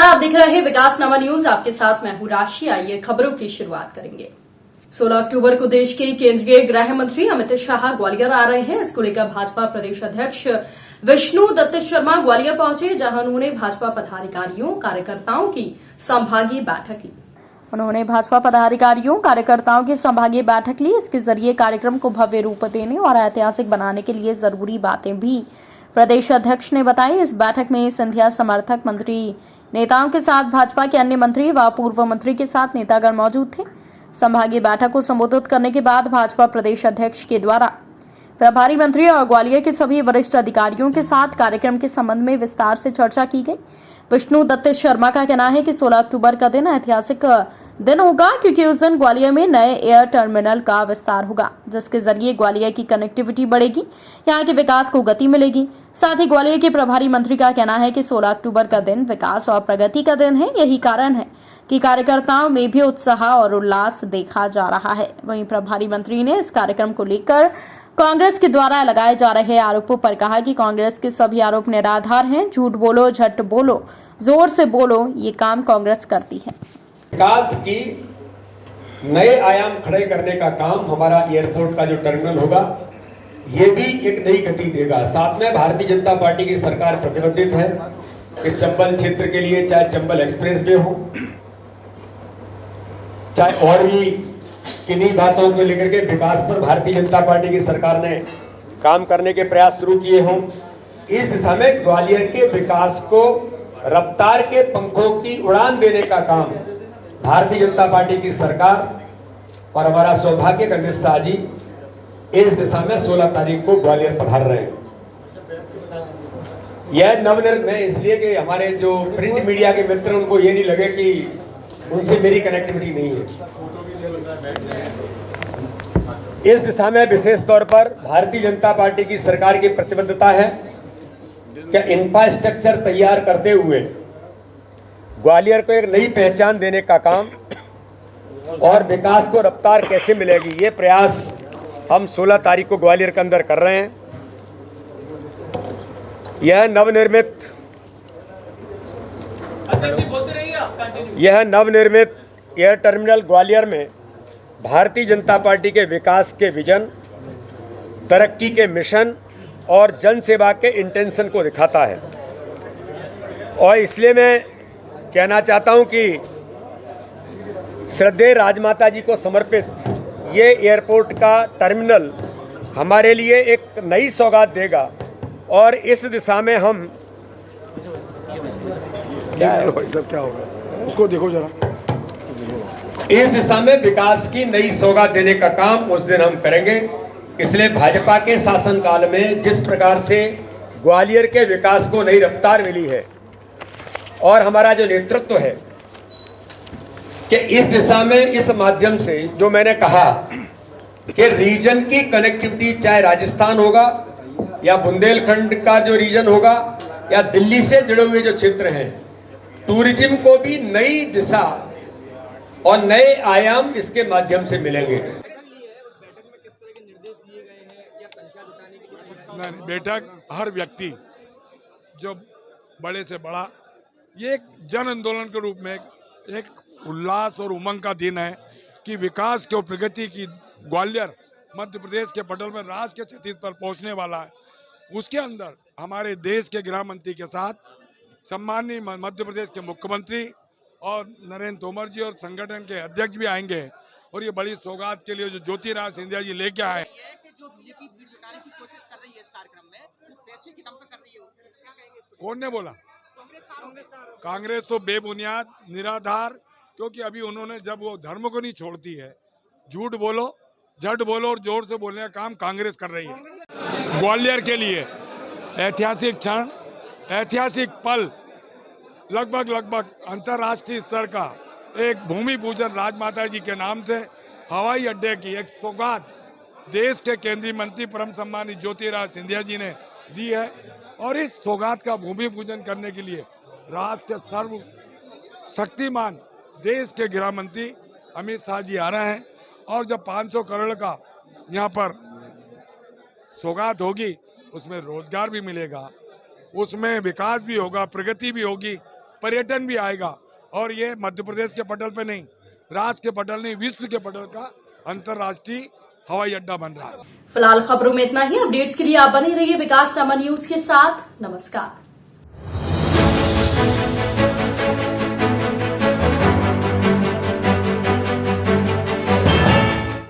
आप देख रहे हैं विकासनामा न्यूज। आपके साथ मैं हूं राशि। आइए खबरों की शुरुआत करेंगे। 16 अक्टूबर को देश के केंद्रीय गृह मंत्री अमित शाह ग्वालियर आ रहे हैं। इसको लेकर भाजपा प्रदेश अध्यक्ष विष्णु दत्त शर्मा ग्वालियर पहुंचे, जहां उन्होंने भाजपा पदाधिकारियों कार्यकर्ताओं की संभागीय बैठक ली। इसके जरिए कार्यक्रम को भव्य रूप देने और ऐतिहासिक बनाने के लिए जरूरी बातें भी प्रदेश अध्यक्ष ने बताई। इस बैठक में सिंधिया समर्थक मंत्री नेताओं के साथ भाजपा के अन्य मंत्री व पूर्व मंत्री के साथ नेतागण मौजूद थे। संभागीय बैठक को संबोधित करने के बाद भाजपा प्रदेश अध्यक्ष के द्वारा प्रभारी मंत्री और ग्वालियर के सभी वरिष्ठ अधिकारियों के साथ कार्यक्रम के संबंध में विस्तार से चर्चा की गई। विष्णु दत्त शर्मा का कहना है कि 16 अक्टूबर का दिन ऐतिहासिक दिन होगा, क्योंकि उस दिन ग्वालियर में नए एयर टर्मिनल का विस्तार होगा, जिसके जरिए ग्वालियर की कनेक्टिविटी बढ़ेगी, यहाँ के विकास को गति मिलेगी। साथ ही ग्वालियर के प्रभारी मंत्री का कहना है कि 16 अक्टूबर का दिन विकास और प्रगति का दिन है। यही कारण है कि कार्यकर्ताओं में भी उत्साह और उल्लास देखा जा रहा है। वहीं प्रभारी मंत्री ने इस कार्यक्रम को लेकर कांग्रेस के द्वारा लगाए जा रहे आरोपों पर कहा कि कांग्रेस के सभी आरोप निराधार हैं। झूठ बोलो, झट बोलो, जोर से बोलो, ये काम कांग्रेस करती है। विकास की नए आयाम खड़े करने का काम हमारा एयरपोर्ट का जो टर्मिनल होगा, ये भी एक नई गति देगा। साथ में भारतीय जनता पार्टी की सरकार प्रतिबद्ध है कि चंबल क्षेत्र के लिए चाहे चंबल एक्सप्रेस वे हो, चाहे और भी किन्हीं बातों को लेकर के विकास पर भारतीय जनता पार्टी की सरकार ने काम करने के प्रयास शुरू किए हों। इस दिशा में ग्वालियर के विकास को रफ्तार के पंखों की उड़ान देने का काम भारतीय जनता पार्टी की सरकार और हमारा सौभाग्य अमित शाह जी इस दिशा में 16 तारीख को ग्वालियर पधार रहे हैं। यह नवनिर्मित इसलिए कि हमारे जो प्रिंट मीडिया के मित्र उनको ये नहीं लगे कि उनसे मेरी कनेक्टिविटी नहीं है। इस दिशा में विशेष तौर पर भारतीय जनता पार्टी की सरकार की प्रतिबद्धता है कि इंफ्रास्ट्रक्चर तैयार करते हुए ग्वालियर को एक नई पहचान देने का काम और विकास को रफ्तार कैसे मिलेगी, ये प्रयास हम 16 तारीख को ग्वालियर के अंदर कर रहे हैं। यह नवनिर्मित एयर टर्मिनल ग्वालियर में भारतीय जनता पार्टी के विकास के विजन, तरक्की के मिशन और जन सेवा के इंटेंशन को दिखाता है। और इसलिए मैं कहना चाहता हूं कि श्रद्धेय राजमाता जी को समर्पित ये एयरपोर्ट का टर्मिनल हमारे लिए एक नई सौगात देगा और इस दिशा में हम क्या होगा उसको देखो जरा। इस दिशा में विकास की नई सौगात देने का काम उस दिन हम करेंगे। इसलिए भाजपा के शासनकाल में जिस प्रकार से ग्वालियर के विकास को नई रफ्तार मिली है और हमारा जो नेतृत्व है कि इस दिशा में इस माध्यम से जो मैंने कहा कि रीजन की कनेक्टिविटी, चाहे राजस्थान होगा या बुंदेलखंड का जो रीजन होगा या दिल्ली से जुड़े हुए जो क्षेत्र हैं, टूरिज्म को भी नई दिशा और नए आयाम इसके माध्यम से मिलेंगे। बैठक हर व्यक्ति जो बड़े से बड़ा, ये एक जन आंदोलन के रूप में एक उल्लास और उमंग का दिन है कि विकास की और प्रगति की ग्वालियर मध्य प्रदेश के पटल में राष्ट्र के क्षितिज पर पहुंचने वाला है। उसके अंदर हमारे देश के गृह मंत्री के साथ सम्माननीय मध्य प्रदेश के मुख्यमंत्री और नरेंद्र तोमर जी और संगठन के अध्यक्ष भी आएंगे। और ये बड़ी सौगात के लिए जो ज्योतिराज सिंधिया जी लेके आए, जो बीजेपी भीड़ जुटाने की कोशिश कर रही है इस कार्यक्रम में, पैसे की दम पे कर रही है, क्या कहेंगे इस पर? कौन ने बोला? कांग्रेस तो बेबुनियाद, निराधार, क्योंकि अभी उन्होंने जब वो धर्म को नहीं छोड़ती है, झूठ बोलो, झट बोलो और जोर से बोलने का काम कांग्रेस कर रही है। ग्वालियर के लिए ऐतिहासिक क्षण, ऐतिहासिक पल, लगभग अंतर्राष्ट्रीय स्तर का एक भूमि पूजन राजमाता जी के नाम से हवाई अड्डे की एक सौगात देश के केंद्रीय मंत्री परम सम्मानित ज्योतिराज सिंधिया जी ने दी है। और इस सौगात का भूमि पूजन करने के लिए राष्ट्र के सर्व शक्तिमान देश के गृह मंत्री अमित शाह जी आ रहे हैं। और जब 500 करोड़ का यहाँ पर सौगात होगी, उसमें रोजगार भी मिलेगा, उसमें विकास भी होगा, प्रगति भी होगी। पर्यटन भी आएगा और ये मध्य प्रदेश के पटल पे नहीं, राष्ट्र के पटल नहीं, विश्व के पटल का अंतर्राष्ट्रीय हवाई अड्डा बन रहा है। फिलहाल खबरों में इतना ही। अपडेट्स के लिए आप बने रहिए विकास रामा न्यूज के साथ। नमस्कार।